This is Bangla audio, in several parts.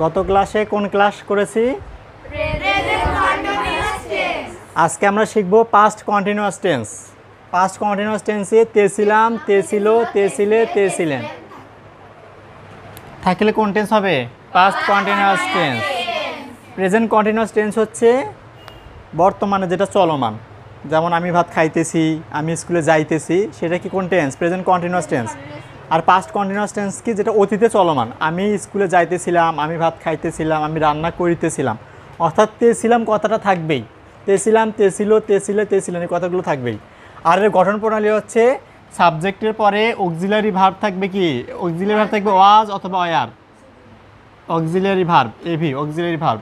গত ক্লাসে কোন ক্লাস করেছি? আজকে আমরা শিখব past continuous tense. Past continuous টেন্সে তে ছিলাম, তে ছিল, তে ছিলে, তে ছিলেন থাকলে কোন টেন্স হবে? Past continuous tense. Present continuous tense হচ্ছে বর্তমানে যেটা চলমান, যেমন আমি ভাত খাইতেছি, আমি স্কুলে যাইতেছি, সেটা কি কোন টেন্স? Present continuous tense. আর পাস্ট কন্টিনিউয়াস টেন্স কি? যেটা অতীতে চলমান, আমি স্কুলে যাইতেছিলাম, আমি ভাত খাইতেছিলাম, আমি রান্না করিতেছিলাম, অর্থাৎ তে ছিলাম কথাটা থাকবেই। তে ছিলাম, তে ছিল, তে ছিলে, তে ছিলেন, এই কথাগুলো থাকবেই। আর এর গঠন প্রণালী হচ্ছে সাবজেক্টের পরে অক্সিলারি ভার্ব থাকবে। কি অক্সিলারি ভার্ব থাকবে? ওয়াজ অথবা were. Auxiliary verb, AV auxiliary verb.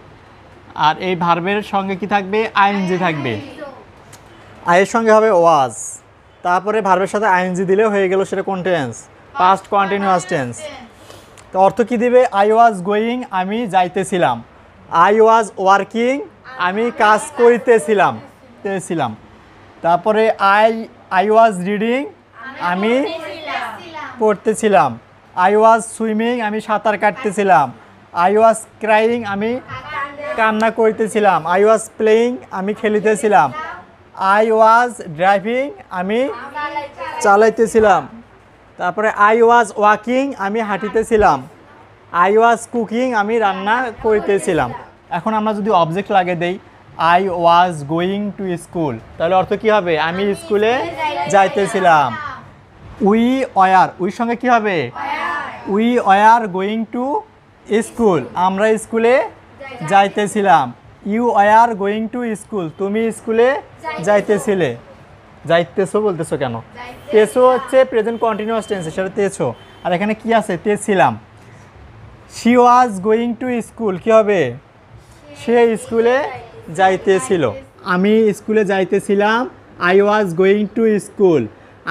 আর এই ভার্বের সঙ্গে কি থাকবে? আইএনজি থাকবে। আয়ের সঙ্গে হবে ওয়াজ, তারপরে ভার্বের সাথে আইএনজি দিলেও হয়ে গেল, সেটা কোন টেন্স? Past continuous tense. তো অর্থ কি দিবে? আই ওয়াজ গোয়িং, আমি যাইতেছিলাম। আই ওয়াজ ওয়ার্কিং, আমি কাজ করিতেছিলাম, ছিলাম। তারপরে আই ওয়াজ রিডিং, আমি পড়তেছিলাম। আই ওয়াজ সুইমিং, আমি সাঁতার কাটতেছিলাম। আই ওয়াজ ক্রাইং, আমি কান্না করিতেছিলাম। আই ওয়াজ প্লেয়িং, আমি খেলিতেছিলাম। আই ওয়াজ ড্রাইভিং, আমি চালাইতেছিলাম। তারপরে আই ওয়াজ ওয়াকিং, আমি হাঁটিতেছিলাম। আই ওয়াজ কুকিং, আমি রান্না করিতেছিলাম। এখন আমরা যদি অবজেক্ট লাগিয়ে দেই, I was going to school, তাহলে অর্থ কী হবে? আমি স্কুলে যাইতেছিলাম। উই ওয়ার, উইর সঙ্গে কী হবে? We were going to school, আমরা স্কুলে যাইতেছিলাম। You were going to school, তুমি স্কুলে যাইতেছিলে। যাইতেছো বলতেছো কেন? তেছো হচ্ছে প্রেজেন্ট কন্টিনিউয়াস টেন্স, সেটা তেছো। আর এখানে কি আছে? তে ছিলাম। She was going to school, কী হবে? সে স্কুলে যাইতেছিল। আমি স্কুলে যাইতেছিলাম। I was going to school,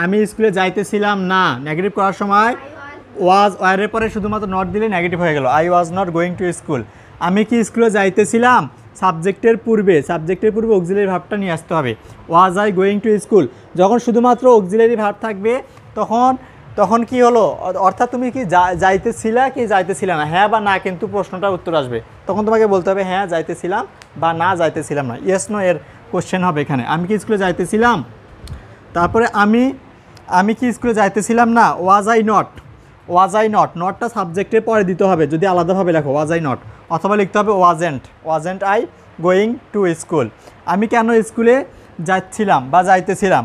আমি স্কুলে যাইতেছিলাম না। নেগেটিভ করার সময় ওয়াজ ওয়ারের পরে শুধুমাত্র নট দিলে নেগেটিভ হয়ে গেল। I was not going to school. আমি কি স্কুলে যাইতেছিলাম? সাবজেক্টের পূর্বে অক্সিলারি ভার্বটা নিয়ে আসতে হবে। ওয়াজ আই গোয়িং টু স্কুল, যখন শুধুমাত্র অক্সিলারি ভার্ব থাকবে তখন কি হলো? অর্থাৎ তুমি কি যাইতেছিলা কি যাইতেছিলা না, হ্যাঁ বা না, কিন্তু প্রশ্নটার উত্তর আসবে। তখন তোমাকে বলতে হবে হ্যাঁ যাইতেছিলাম বা না যাইতেছিলাম না। ইয়েস নো এর কোশ্চেন হবে এখানে। আমি কি স্কুলে যাইতেছিলাম? তারপরে আমি কি স্কুলে যাইতেছিলাম না? Was I not. Was I not, নটটা সাবজেক্টের পরে দিতে হবে যদি আলাদাভাবে লেখো, ওয়াজ আই নট, অথবা লিখতে হবে wasn't I going to school. আমি কেন স্কুলে যাচ্ছিলাম বা যাইতেছিলাম?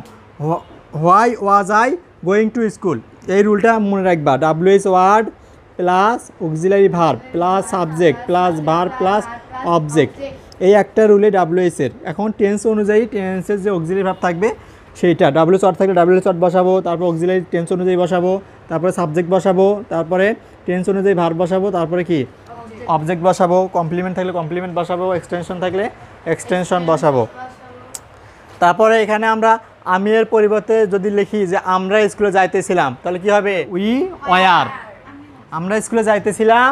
Why was I going to school. এই রুলটা মনে রাখবা। WH word plus auxiliary verb plus subject plus verb plus object, এই একটা রুলে WH এর। এখন টেন্স অনুযায়ী টেন্সের যে অক্সিলারি ভার্ব থাকবে সেইটা WH ওয়ার্ড থাকলে WH ওয়ার্ড বসাবো, তারপর অক্সিলারি টেন্স অনুযায়ী বসাবো, তারপরে সাবজেক্ট বসাবো, তারপরে টেন্স অনুযায়ী ভার্ব বসাবো, তারপরে কি অবজেক্ট বসাবো, কমপ্লিমেন্ট থাকলে কমপ্লিমেন্ট বসাবো, এক্সটেনশন থাকলে এক্সটেনশন বসাবো। তারপরে এখানে আমরা আমি এর পরিবর্তে যদি লিখি যে আমরা স্কুলে যাইতেছিলাম, তাহলে কি হবে? We were. আমরা স্কুলে যাইতেছিলাম,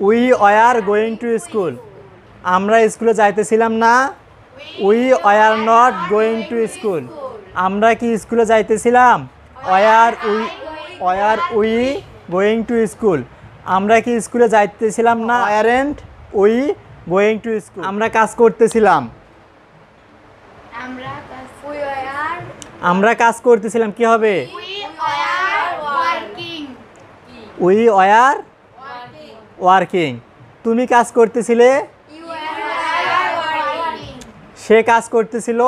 we were going to school. আমরা স্কুলে যাইতেছিলাম না, we were not going to school. আমরা কি স্কুলে যাইতেছিলাম? Were we going to school. আমরা কি স্কুলে যাইতেছিলাম না? Weren't we going to school. আমরা কাজ করতেছিলাম। আমরা কাজ করতেছিলাম, কি হবে? We were working. তুমি কাজ করতেছিলে, সে কাজ করতেছিল,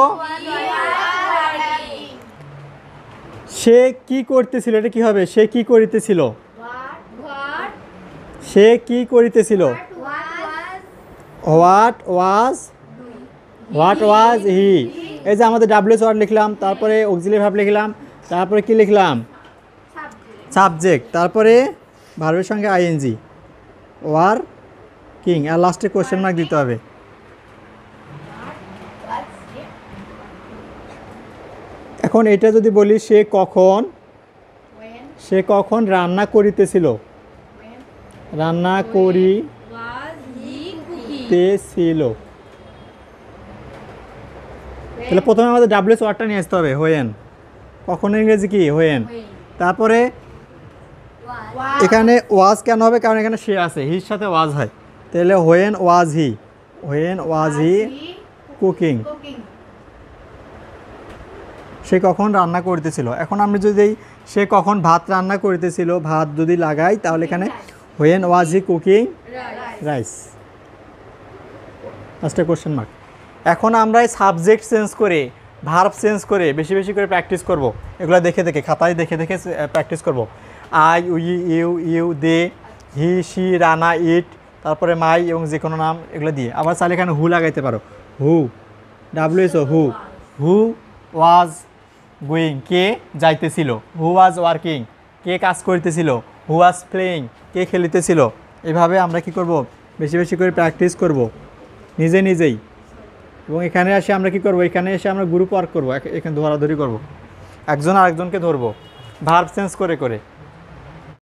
সে কি করতেছিল, এটা কি হবে? সে কি করিতেছিল, সে কি করিতেছিল। হোয়াট ওয়াজ হি। এই যে আমাদের WH ওয়ার্ড লিখলাম, তারপরে অক্সিলারি ভার্ব লিখলাম, তারপরে কি লিখলাম? সাবজেক্ট, তারপরে ভার্বের সঙ্গে আইএনজি, ওয়ার কিং, আর লাস্টে কোশ্চেন মার্ক দিতে হবে। এখন এটা যদি বলি সে কখন রান্না করিতেছিল, রান্না করিতেছিল। তাহলে প্রথমে আমাদের WH ওয়ার্ডটা নিয়ে আসতে হবে, হোয়েন। কখন ইংরেজি কি হোয়েন। তারপরে এখানে ওয়াজ কেন হবে, কারণ এখানে সে আছে, হির সাথে ওয়াজ হয়, তাহলে হোয়েন ওয়াজ হি কুকিং, সে কখন রান্না করতেছিল। এখন আমরা যদি সে কখন ভাত রান্না করতেছিল ভাত যদি লাগাই, তাহলে এখানে when was he cooking rice, লাস্টে কোশ্চেন মার্ক। এখন আমরা এই সাবজেক্ট চেঞ্জ করে ভার্ব চেঞ্জ করে বেশি বেশি করে প্র্যাকটিস করব, এগুলো দেখে দেখে খাতায় দেখে দেখে প্র্যাকটিস করব। I, we, you, they, he, she, Rana, it, তারপরে মাই এবং যে কোনো নাম এগুলো দিয়ে। আবার চাইলে এখানে হু লাগাইতে পারো, হু, WSO who, who was going, কে যাইতেছিল, হু ওয়াজ ওয়ার্কিং, কে কাজ করতেছিল, হু ওয়াজ প্লেয়িং, কে খেলিতেছিল। এভাবে আমরা কি করব, বেশি বেশি করে প্র্যাকটিস করব নিজে নিজেই। এবং এখানে এসে আমরা কি করব, এখানে এসে আমরা গ্রুপ ওয়ার্ক করব, এখানে ধরাধরি করব, একজন আরেকজনকে ধরবো ভার্ব চেঞ্জ করে করে।